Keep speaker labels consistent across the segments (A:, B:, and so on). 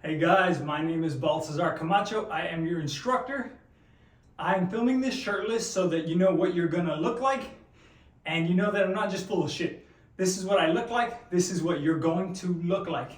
A: Hey guys, my name is Baltazar Camacho. I am your instructor. I'm filming this shirtless so that you know what you're gonna look like and you know that I'm not just full of shit. This is what I look like. This is what you're going to look like.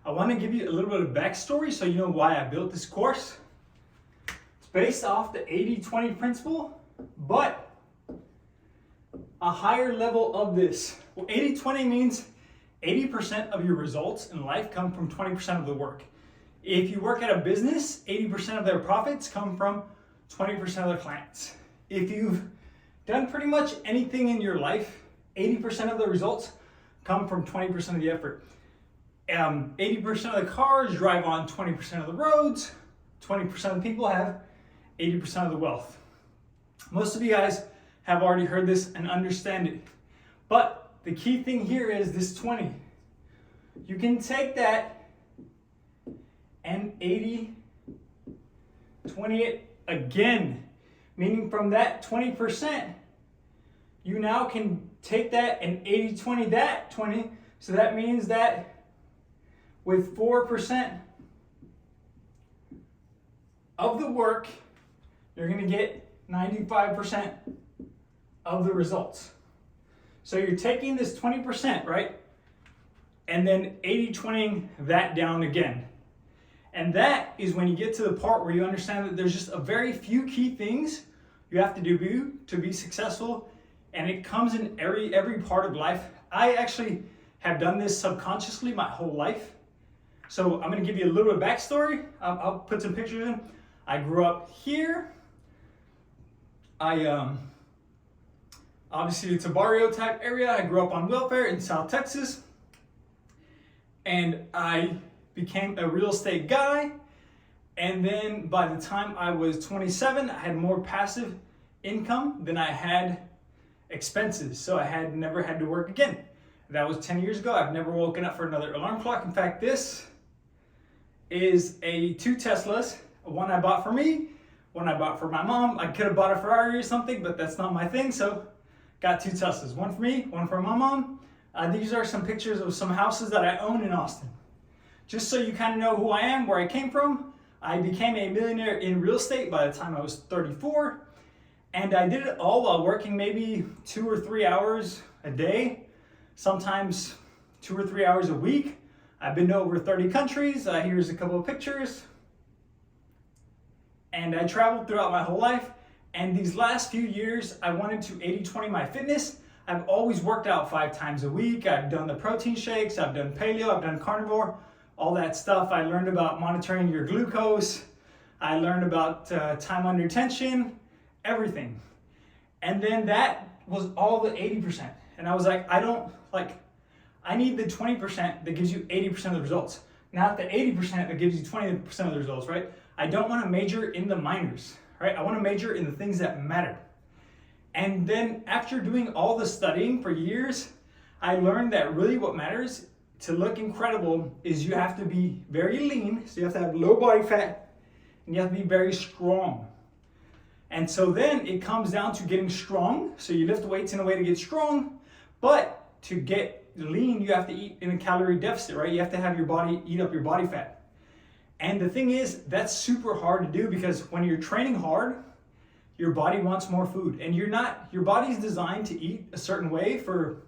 A: I want to give you a little bit of backstory so you know why I built this course. It's based off the 80-20 principle, but a higher level of this. Well, 80-20 means 80% of your results in life come from 20% of the work. If you work at a business, 80% of their profits come from 20% of their clients. If you've done pretty much anything in your life, 80% of the results come from 20% of the effort. 80% of the cars drive on 20% of the roads, 20% of the people have 80% of the wealth. Most of you guys have already heard this and understand it. But the key thing here is this 20. You can take that and 80-20 it again. Meaning from that 20%, you now can take that and 80-20 that 20. So that means that with 4% of the work, you're gonna get 95% of the results. So you're taking this 20%, right? And then 80-20ing that down again. And that is when you get to the part where you understand that there's just a very few key things you have to do to be successful. And it comes in every part of life. I actually have done this subconsciously my whole life. So I'm gonna give you a little bit of backstory. I'll put some pictures in. I grew up here. Obviously it's a barrio type area. I grew up on welfare in South Texas. And I became a real estate guy. And then by the time I was 27, I had more passive income than I had expenses. So I had never had to work again. That was 10 years ago. I've never woken up for another alarm clock. In fact, this is two Teslas. One I bought for me, one I bought for my mom. I could have bought a Ferrari or something, but that's not my thing. So got two Teslas, one for me, one for my mom. These are some pictures of some houses that I own in Austin. Just so you kind of know who I am, where I came from. I became a millionaire in real estate by the time I was 34. And I did it all while working maybe 2 or 3 hours a day, sometimes 2 or 3 hours a week. I've been to over 30 countries. Here's a couple of pictures. And I traveled throughout my whole life. And these last few years, I wanted to 80-20 my fitness. I've always worked out 5 times a week. I've done the protein shakes, I've done paleo, I've done carnivore, all that stuff. I learned about monitoring your glucose. I learned about time under tension, everything. And then that was all the 80%. And I was like, I need the 20% that gives you 80% of the results, not the 80% that gives you 20% of the results, right? I don't want to major in the minors, right? I want to major in the things that matter. And then after doing all the studying for years, I learned that really what matters to look incredible is you have to be very lean, so you have to have low body fat, and you have to be very strong. And so then it comes down to getting strong. So you lift weights in a way to get strong, but to get lean, you have to eat in a calorie deficit, right? You have to have your body eat up your body fat. And the thing is, that's super hard to do because when you're training hard, your body wants more food. And your body's designed to eat a certain way for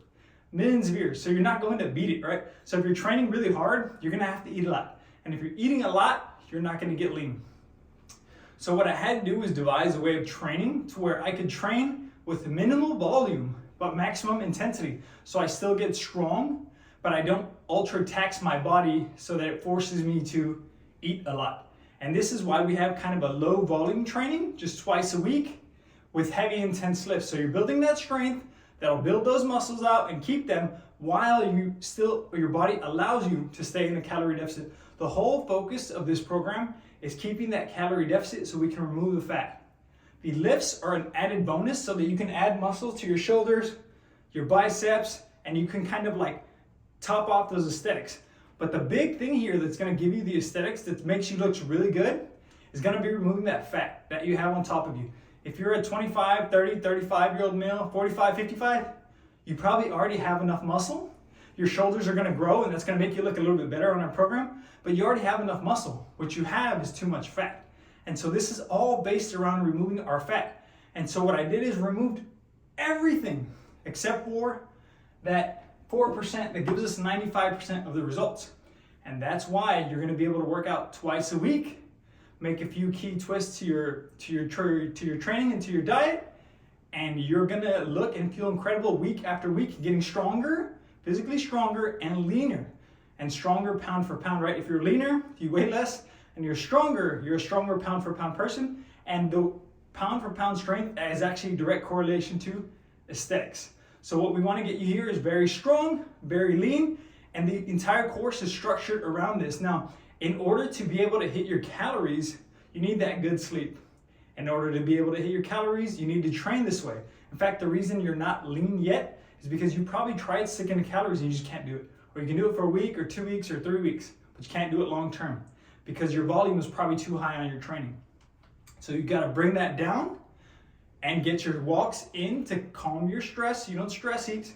A: millions of years. So you're not going to beat it, right? So if you're training really hard, you're gonna have to eat a lot. And if you're eating a lot, you're not gonna get lean. So what I had to do was devise a way of training to where I could train with minimal volume, but maximum intensity. So I still get strong, but I don't ultra tax my body so that it forces me to eat a lot. And this is why we have kind of a low volume training, just twice a week with heavy intense lifts. So you're building that strength that'll build those muscles out and keep them while your body allows you to stay in a calorie deficit. The whole focus of this program is keeping that calorie deficit so we can remove the fat. The lifts are an added bonus so that you can add muscles to your shoulders, your biceps, and you can kind of like top off those aesthetics. But the big thing here that's gonna give you the aesthetics that makes you look really good is gonna be removing that fat that you have on top of you. If you're a 25, 30, 35-year-old male, 45, 55, you probably already have enough muscle Your shoulders are gonna grow and that's gonna make you look a little bit better on our program, but you already have enough muscle. What you have is too much fat. And so this is all based around removing our fat. And so what I did is removed everything except for that 4% that gives us 95% of the results. And that's why you're gonna be able to work out twice a week, make a few key twists to your training and to your diet, and you're gonna look and feel incredible week after week, getting stronger, physically stronger and leaner. And stronger pound for pound, right? If you're leaner, if you weigh less, and you're stronger, you're a stronger pound for pound person. And the pound for pound strength is actually a direct correlation to aesthetics. So what we want to get you here is very strong, very lean, and the entire course is structured around this. Now, in order to be able to hit your calories, you need that good sleep. In order to be able to hit your calories, you need to train this way. In fact, the reason you're not lean yet is because you probably tried sticking to calories and you just can't do it. Or you can do it for a week or 2 weeks or 3 weeks, but you can't do it long term because your volume is probably too high on your training. So you gotta bring that down and get your walks in to calm your stress. You don't stress eat.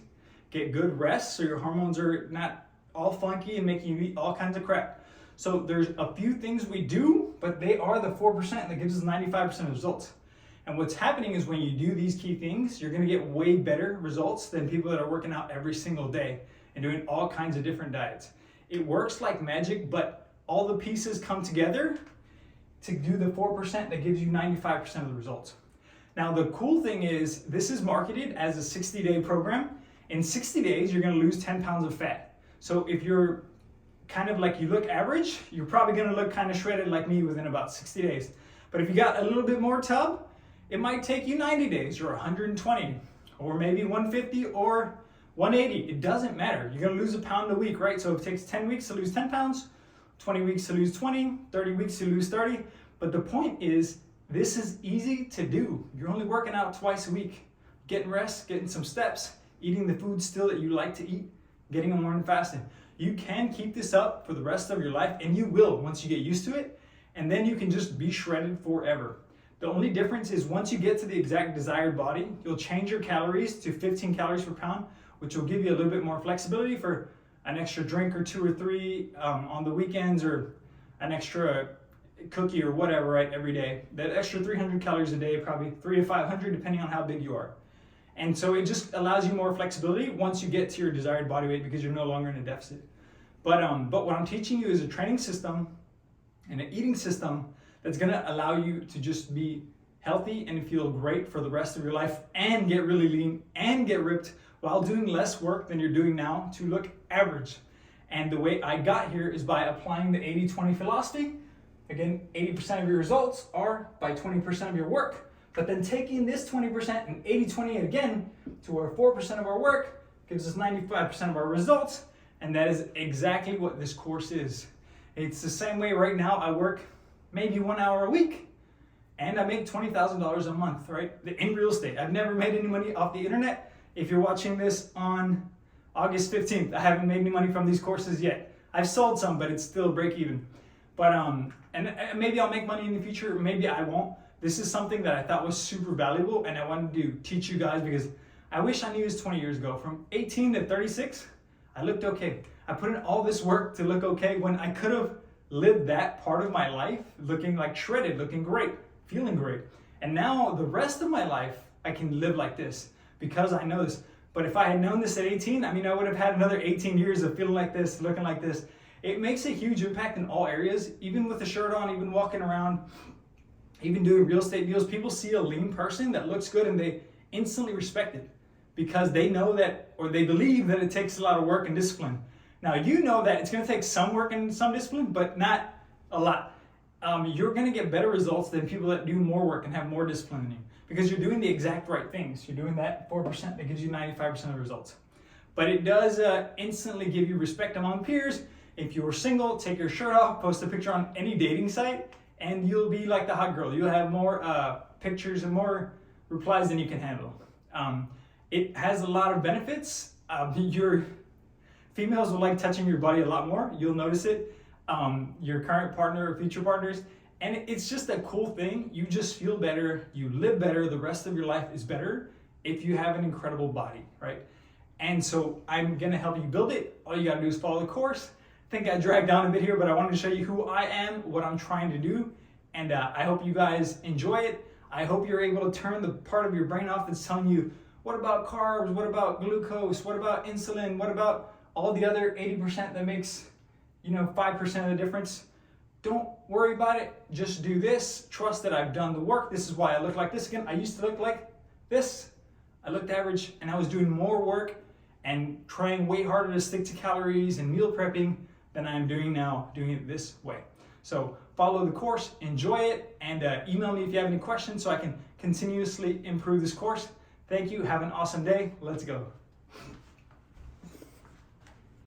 A: Get good rest so your hormones are not all funky and making you eat all kinds of crap. So there's a few things we do, but they are the 4% that gives us 95% of results. And what's happening is when you do these key things, you're gonna get way better results than people that are working out every single day and doing all kinds of different diets. It works like magic, but all the pieces come together to do the 4% that gives you 95% of the results. Now, the cool thing is this is marketed as a 60-day program. In 60 days, you're gonna lose 10 pounds of fat. So if you're kind of like you look average, you're probably gonna look kind of shredded like me within about 60 days. But if you got a little bit more tub, it might take you 90 days or 120, or maybe 150 or 180. It doesn't matter. You're gonna lose a pound a week, right? So if it takes 10 weeks to lose 10 pounds, 20 weeks to lose 20, 30 weeks to lose 30. But the point is, this is easy to do. You're only working out twice a week, getting rest, getting some steps, eating the food still that you like to eat, getting a morning fasting. You can keep this up for the rest of your life, and you will once you get used to it, and then you can just be shredded forever. The only difference is once you get to the exact desired body, you'll change your calories to 15 calories per pound, which will give you a little bit more flexibility for an extra drink or 2 or 3 on the weekends, or an extra cookie or whatever, right, every day. That extra 300 calories a day, probably 300 to 500, depending on how big you are. And so it just allows you more flexibility once you get to your desired body weight because you're no longer in a deficit. But what I'm teaching you is a training system and an eating system that's gonna allow you to just be healthy and feel great for the rest of your life and get really lean and get ripped while doing less work than you're doing now to look average. And the way I got here is by applying the 80-20 philosophy. Again, 80% of your results are by 20% of your work. But then taking this 20% and 80-20 it again to where 4% of our work gives us 95% of our results. And that is exactly what this course is. It's the same way right now. I work maybe 1 hour a week and I make $20,000 a month, right? In real estate. I've never made any money off the internet. If you're watching this on August 15th, I haven't made any money from these courses yet. I've sold some, but it's still break even. But and maybe I'll make money in the future, maybe I won't. This is something that I thought was super valuable and I wanted to teach you guys because I wish I knew this 20 years ago. From 18 to 36, I looked okay. I put in all this work to look okay when I could have lived that part of my life looking like shredded, looking great, feeling great. And now the rest of my life, I can live like this because I know this. But if I had known this at 18, I mean, I would have had another 18 years of feeling like this, looking like this. It makes a huge impact in all areas, even with the shirt on, even walking around, even doing real estate deals. People see a lean person that looks good and they instantly respect it because they know that, or they believe that it takes a lot of work and discipline. Now, you know that it's going to take some work and some discipline, but not a lot. You're going to get better results than people that do more work and have more discipline than you because you're doing the exact right things. You're doing that 4% that gives you 95% of the results. But it does instantly give you respect among peers. If you're single, take your shirt off, post a picture on any dating site, and you'll be like the hot girl. You'll have more pictures and more replies than you can handle. It has a lot of benefits. Your females will like touching your body a lot more. You'll notice it. Your current partner or future partners. And it's just a cool thing. You just feel better. You live better. The rest of your life is better if you have an incredible body, right? And so I'm gonna help you build it. All you gotta do is follow the course. I think I dragged down a bit here, but I wanted to show you who I am, what I'm trying to do, and I hope you guys enjoy it. I hope you're able to turn the part of your brain off that's telling you, what about carbs, what about glucose, what about insulin, what about all the other 80% that makes 5% of the difference. Don't worry about it, just do this. Trust that I've done the work. This is why I look like this again. I used to look like this. I looked average, and I was doing more work and trying way harder to stick to calories and meal prepping than I'm doing now, doing it this way. So follow the course, enjoy it, and email me if you have any questions so I can continuously improve this course. Thank you, have an awesome day, let's go.